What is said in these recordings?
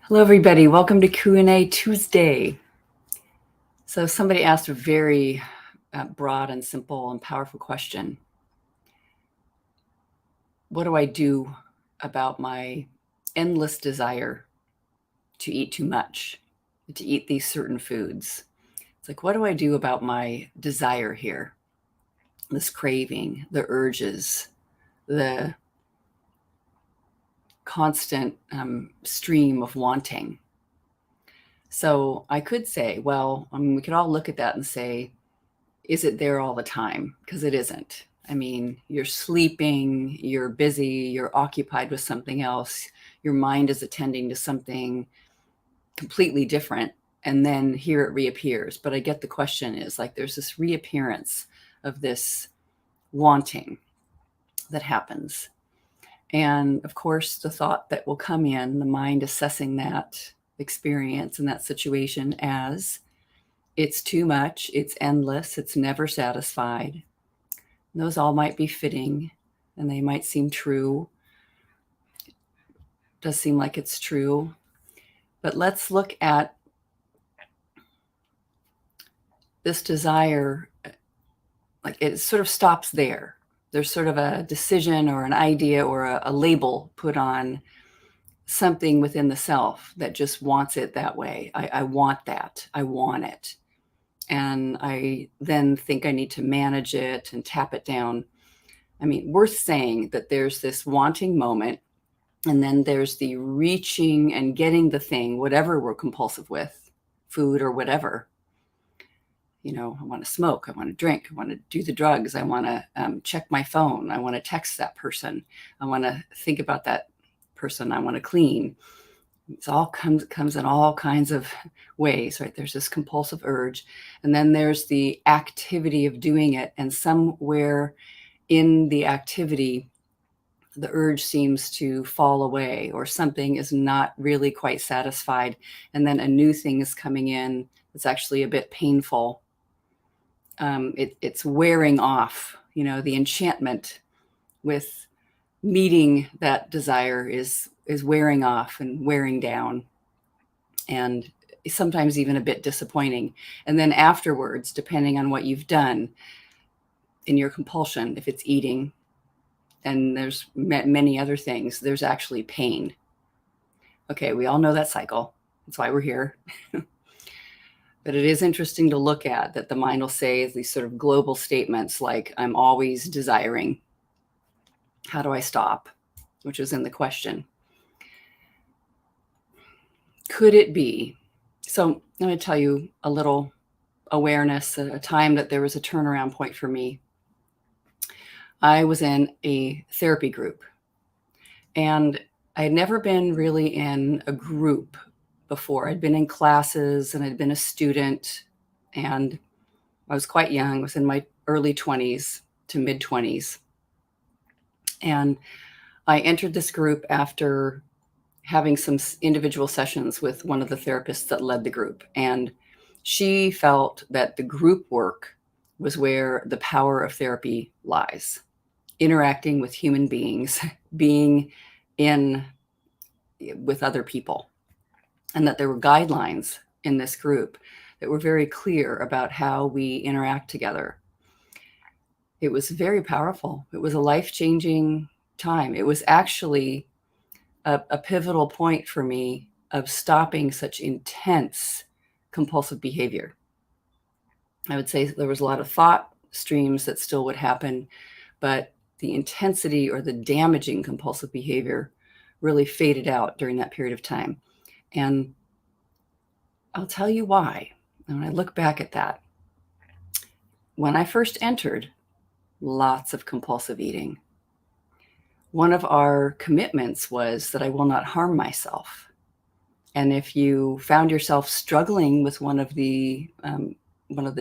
Hello, everybody. Welcome to Q&A Tuesday. So somebody asked a very broad and simple and powerful question. What do I do about my endless desire to eat too much, to eat these certain foods? It's like, what do I do about my desire here? This craving, the urges, the constant stream of wanting. So I could say, well, we could all look at that and say, is it there all the time? Because it isn't. I mean, you're sleeping, you're busy, you're occupied with something else, your mind is attending to something completely different, and then here it reappears. But I get the question is like there's this reappearance of this wanting that happens. And of course, the thought that will come in, the mind assessing that experience and that situation as it's too much, it's endless, it's never satisfied. And those all might be fitting and they might seem true. It does seem like it's true. But let's look at this desire, like it sort of stops there. There's sort of a decision or an idea or a label put on something within the self that just wants it that way. I want that. I want it. And I then think I need to manage it and tap it down. I mean, worth saying that there's this wanting moment, and then there's the reaching and getting the thing, whatever we're compulsive with, food or whatever. You know, I want to smoke, I want to drink, I want to do the drugs, I want to check my phone, I want to text that person, I want to think about that person, I want to clean. It all comes in all kinds of ways, right? There's this compulsive urge, and then there's the activity of doing it, and somewhere in the activity, the urge seems to fall away, or something is not really quite satisfied, and then a new thing is coming in that's actually a bit painful. It's wearing off. You know, the enchantment with meeting that desire is wearing off and wearing down, and sometimes even a bit disappointing. And then afterwards, depending on what you've done in your compulsion, if it's eating, and there's many other things, there's actually pain. Okay, we all know that cycle. That's why we're here. But it is interesting to look at that the mind will say these sort of global statements like, I'm always desiring. How do I stop? Which is in the question. Could it be? So I'm going to tell you a little awareness, a time that there was a turnaround point for me. I was in a therapy group, and I had never been really in a group before. I'd been in classes and I'd been a student, and I was quite young. I was in my early 20s to mid 20s. And I entered this group after having some individual sessions with one of the therapists that led the group. And she felt that the group work was where the power of therapy lies. Interacting with human beings, being with other people. And that there were guidelines in this group that were very clear about how we interact together. It was very powerful. It was a life-changing time. It was actually a pivotal point for me of stopping such intense compulsive behavior. I would say there was a lot of thought streams that still would happen, but the intensity or the damaging compulsive behavior really faded out during that period of time. And I'll tell you why. And when I look back at that, when I first entered, lots of compulsive eating. One of our commitments was that I will not harm myself. And if you found yourself struggling with one of the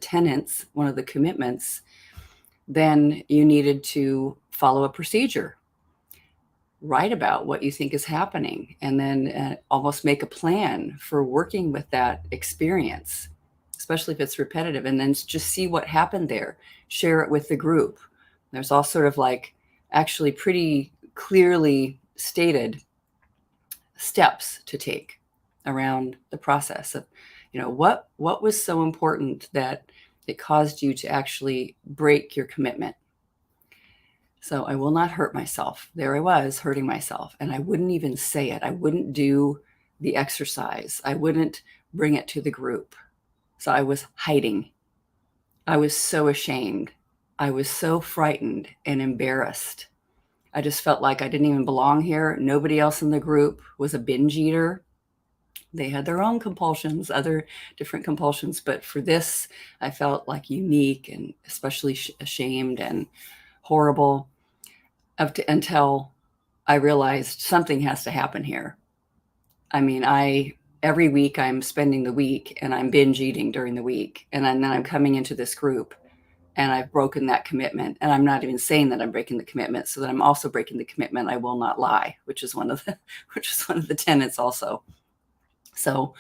tenets, one of the commitments, then you needed to follow a procedure. Write about what you think is happening, and then almost make a plan for working with that experience, especially if it's repetitive, and then just see what happened there. Share it with the group. There's all sort of like actually pretty clearly stated steps to take. around the process of, what was so important that it caused you to actually break your commitment. So I will not hurt myself. There I was hurting myself, and I wouldn't even say it. I wouldn't do the exercise. I wouldn't bring it to the group. So I was hiding. I was so ashamed. I was so frightened and embarrassed. I just felt like I didn't even belong here. Nobody else in the group was a binge eater. They had their own compulsions, other different compulsions, but for this, I felt like unique and especially ashamed and horrible until I realized something has to happen here. I mean, every week I'm spending the week and I'm binge eating during the week, and then I'm coming into this group and I've broken that commitment. And I'm not even saying that I'm breaking the commitment, so that I'm also breaking the commitment I will not lie, which is one of the tenets also. So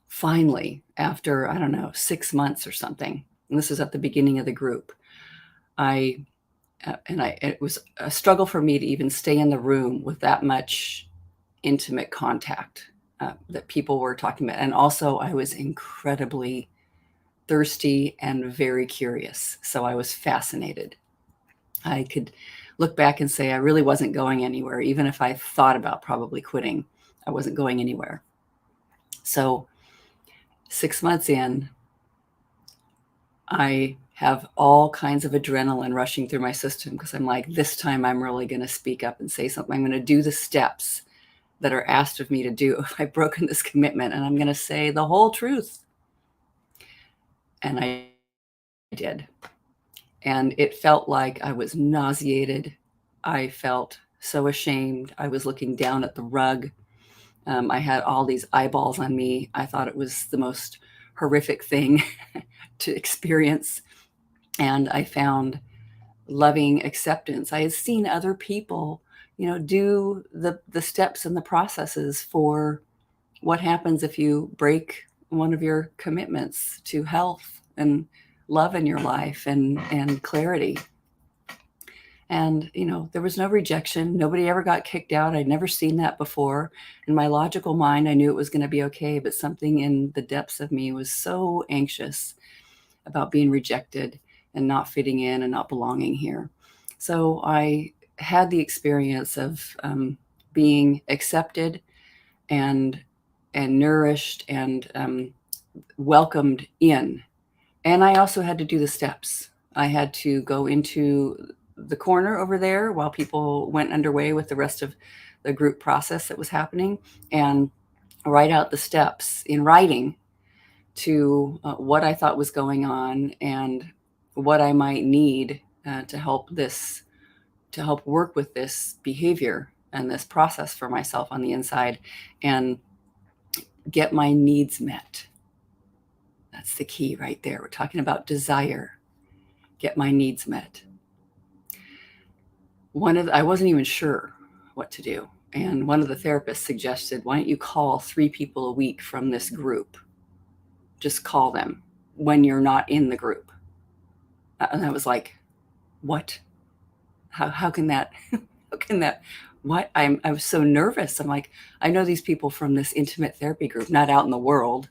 finally, after, I don't know, 6 months or something, and this is at the beginning of the group, it was a struggle for me to even stay in the room with that much intimate contact that people were talking about. And also I was incredibly thirsty and very curious. So I was fascinated. I could look back and say I really wasn't going anywhere. Even if I thought about probably quitting, I wasn't going anywhere. So 6 months in, I have all kinds of adrenaline rushing through my system because I'm like, this time I'm really going to speak up and say something. I'm going to do the steps that are asked of me to do if I've broken this commitment, and I'm going to say the whole truth. And I did. And it felt like I was nauseated. I felt so ashamed. I was looking down at the rug. I had all these eyeballs on me. I thought it was the most horrific thing to experience. And I found loving acceptance. I had seen other people, do the steps and the processes for what happens if you break one of your commitments to health and love in your life and clarity. And, there was no rejection. Nobody ever got kicked out. I'd never seen that before. In my logical mind, I knew it was going to be okay, but something in the depths of me was so anxious about being rejected and not fitting in and not belonging here. So I had the experience of being accepted and nourished and welcomed in. And I also had to do the steps. I had to go into the corner over there while people went underway with the rest of the group process that was happening, and write out the steps in writing to what I thought was going on and what I might need to help work with this behavior and this process for myself on the inside and get my needs met. That's the key right there. We're talking about desire. Get my needs met. I wasn't even sure what to do. And one of the therapists suggested, why don't you call 3 people a week from this group? Just call them when you're not in the group. And I was like, what? How can that, what? I was so nervous. I'm like, I know these people from this intimate therapy group, not out in the world.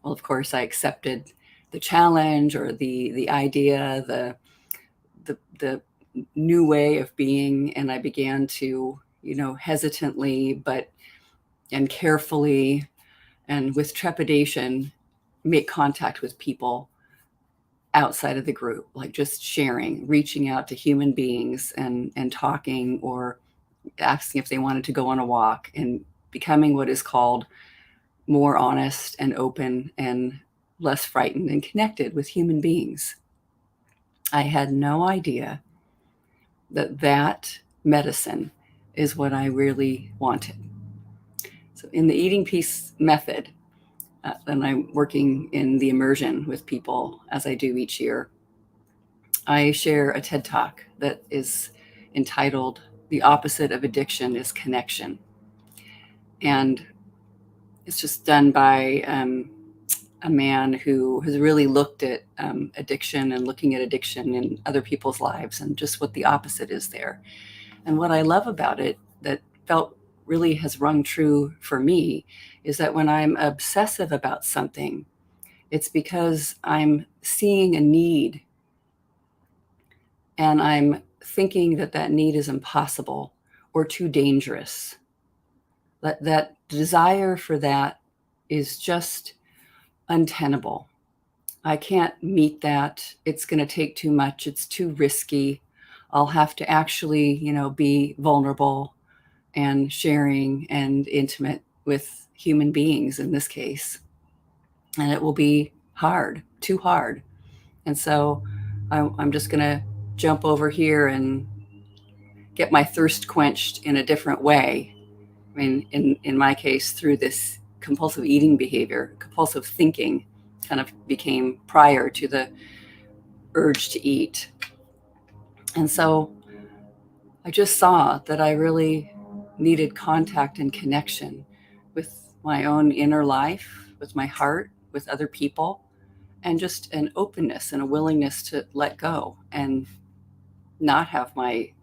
Well, of course, I accepted the challenge or the idea, the new way of being, and I began to, hesitantly and carefully and with trepidation make contact with people outside of the group, like just sharing, reaching out to human beings and talking or asking if they wanted to go on a walk, and becoming what is called more honest and open and less frightened and connected with human beings. I had no idea that medicine is what I really wanted. So in the eating peace method, and I'm working in the immersion with people as I do each year, I share a TED Talk that is entitled "The Opposite of Addiction is Connection." And it's just done by a man who has really looked at addiction and looking at addiction in other people's lives and just what the opposite is there. And what I love about it that felt really has rung true for me is that when I'm obsessive about something, it's because I'm seeing a need and I'm thinking that that need is impossible or too dangerous. That desire for that is just untenable. I can't meet that. It's going to take too much. It's too risky. I'll have to actually, be vulnerable and sharing and intimate with human beings in this case. And it will be hard, too hard. And so I'm just going to jump over here and get my thirst quenched in a different way. I mean, in my case, through this compulsive eating behavior, compulsive thinking kind of became prior to the urge to eat. And so I just saw that I really needed contact and connection with my own inner life, with my heart, with other people, and just an openness and a willingness to let go and not have my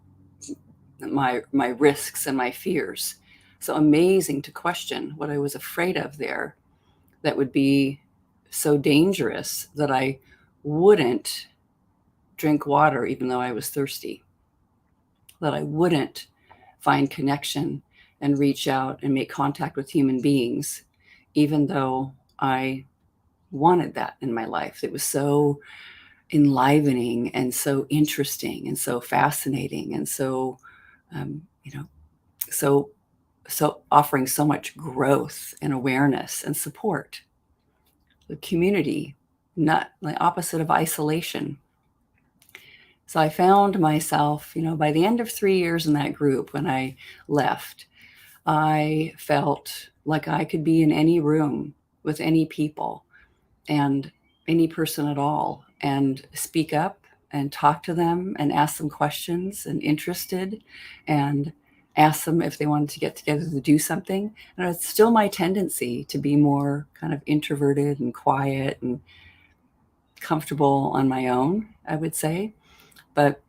risks and my fears. So amazing to question what I was afraid of there that would be so dangerous that I wouldn't drink water even though I was thirsty, that I wouldn't find connection and reach out and make contact with human beings, even though I wanted that in my life. It was so enlivening and so interesting and so fascinating and so, um, you know, so so offering so much growth and awareness and support. The community, not the opposite of isolation. So I found myself, by the end of 3 years in that group, when I left, I felt like I could be in any room with any people and any person at all and speak up and talk to them and ask them questions and interested and ask them if they wanted to get together to do something. And it's still my tendency to be more kind of introverted and quiet and comfortable on my own, I would say, but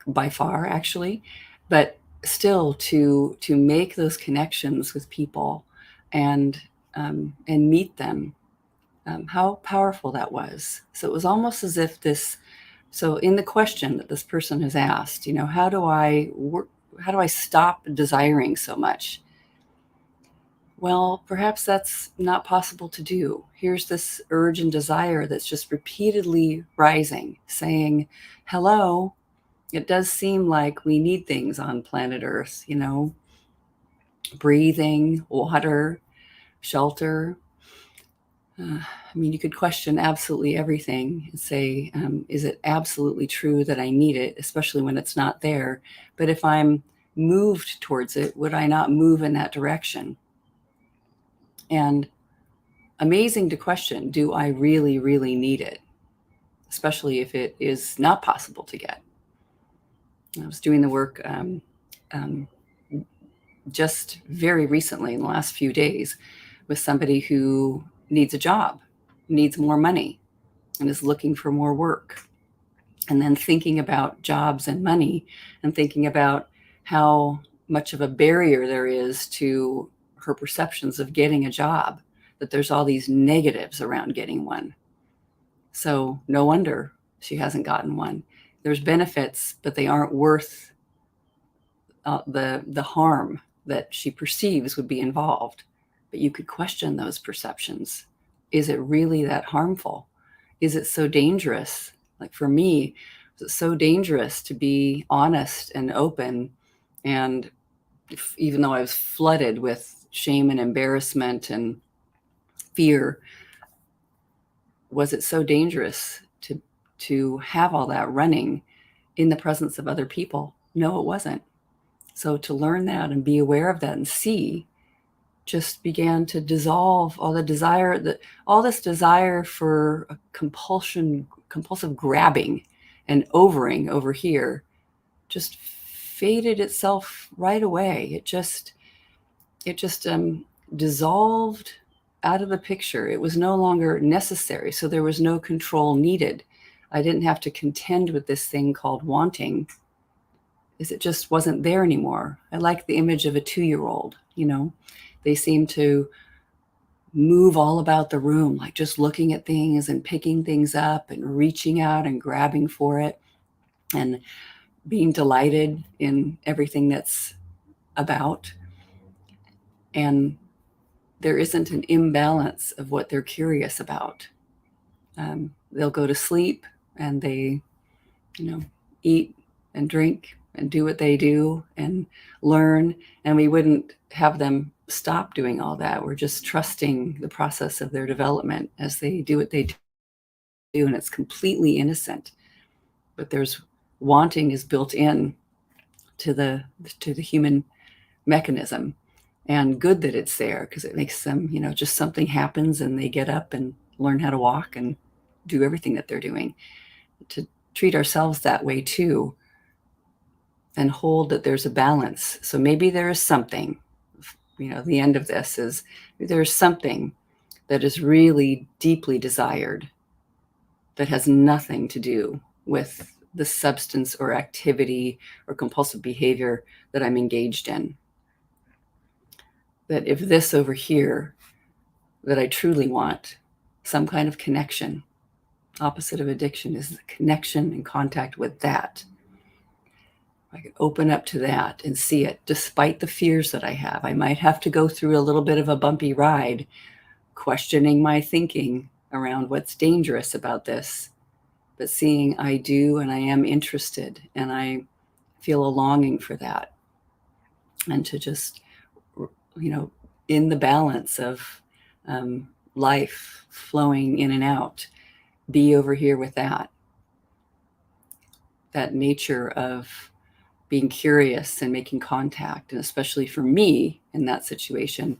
by far actually, but still to make those connections with people and meet them, how powerful that was. So it was almost as if so in the question that this person has asked, how do I work, how do I stop desiring so much? Well, perhaps that's not possible to do. Here's this urge and desire that's just repeatedly rising, saying, hello, it does seem like we need things on planet Earth, breathing, water, shelter. I mean, you could question absolutely everything and say, is it absolutely true that I need it, especially when it's not there? But if I'm moved towards it, would I not move in that direction? And amazing to question, do I really, really need it? Especially if it is not possible to get. I was doing the work um, just very recently in the last few days with somebody who needs a job, needs more money, and is looking for more work. And then thinking about jobs and money and thinking about how much of a barrier there is to her perceptions of getting a job, that there's all these negatives around getting one. So no wonder she hasn't gotten one. There's benefits, but they aren't worth the harm that she perceives would be involved. But you could question those perceptions. Is it really that harmful? Is it so dangerous? Like for me, it's so dangerous to be honest and open. And even though I was flooded with shame and embarrassment and fear, was it so dangerous to have all that running in the presence of other people? No, it wasn't. So to learn that and be aware of that and see just began to dissolve all the desire, all this desire for a compulsive grabbing and overing over here just faded itself right away. It just dissolved out of the picture. It was no longer necessary. So there was no control needed. I didn't have to contend with this thing called wanting. is it just wasn't there anymore. I like the image of a 2-year-old, they seem to move all about the room, like just looking at things and picking things up and reaching out and grabbing for it and being delighted in everything that's about. And there isn't an imbalance of what they're curious about. They'll go to sleep and they, eat and drink and do what they do and learn. And we wouldn't have them stop doing all that. We're just trusting the process of their development as they do what they do. And it's completely innocent. But there's wanting is built in to the human mechanism. And good that it's there, because it makes them, just something happens and they get up and learn how to walk and do everything that they're doing. To treat ourselves that way too, and hold that there's a balance. So maybe there is something, the end of this is there's something that is really deeply desired that has nothing to do with the substance or activity or compulsive behavior that I'm engaged in. That if this over here that I truly want, some kind of connection, opposite of addiction is the connection and contact with that. I can open up to that and see it despite the fears that I have. I might have to go through a little bit of a bumpy ride, questioning my thinking around what's dangerous about this, but seeing I do and I am interested and I feel a longing for that. And to just, in the balance of life flowing in and out, be over here with that nature of being curious and making contact, and especially for me in that situation,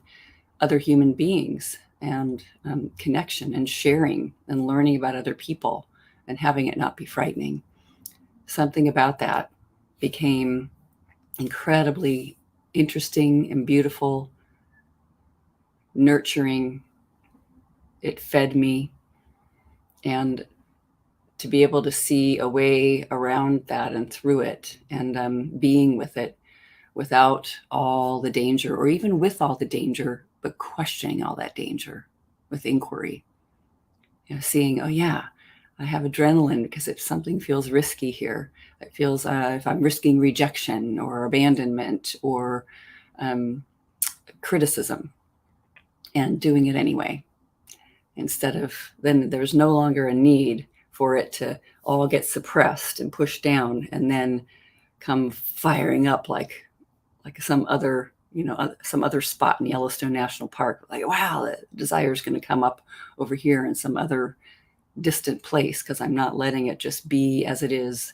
other human beings and connection and sharing and learning about other people and having it not be frightening. Something about that became incredibly interesting and beautiful, nurturing. It fed me. And to be able to see a way around that and through it and being with it without all the danger, or even with all the danger, but questioning all that danger with inquiry. Seeing, oh yeah, I have adrenaline because if something feels risky here, it feels if I'm risking rejection or abandonment or criticism, and doing it anyway. Instead of, then there's no longer a need for it to all get suppressed and pushed down and then come firing up like some other, some other spot in Yellowstone National Park. Like, wow, the desire is going to come up over here in some other distant place because I'm not letting it just be as it is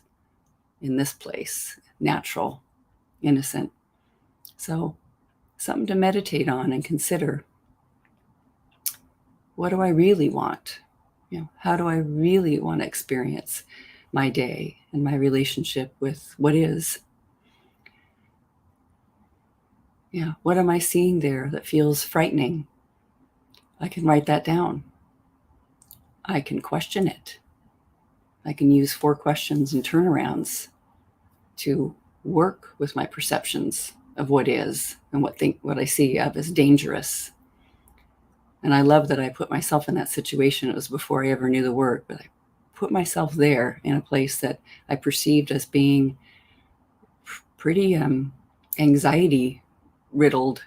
in this place, natural, innocent. So something to meditate on and consider. What do I really want? How do I really want to experience my day and my relationship with what is? What am I seeing there that feels frightening? I can write that down. I can question it. I can use 4 questions and turnarounds to work with my perceptions of what is and what I see of as dangerous. And I love that I put myself in that situation. It was before I ever knew the work, but I put myself there in a place that I perceived as being pretty anxiety riddled.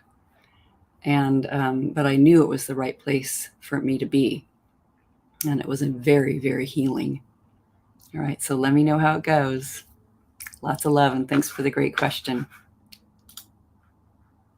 And but I knew it was the right place for me to be. And it was very, very healing. All right, so let me know how it goes. Lots of love, and thanks for the great question.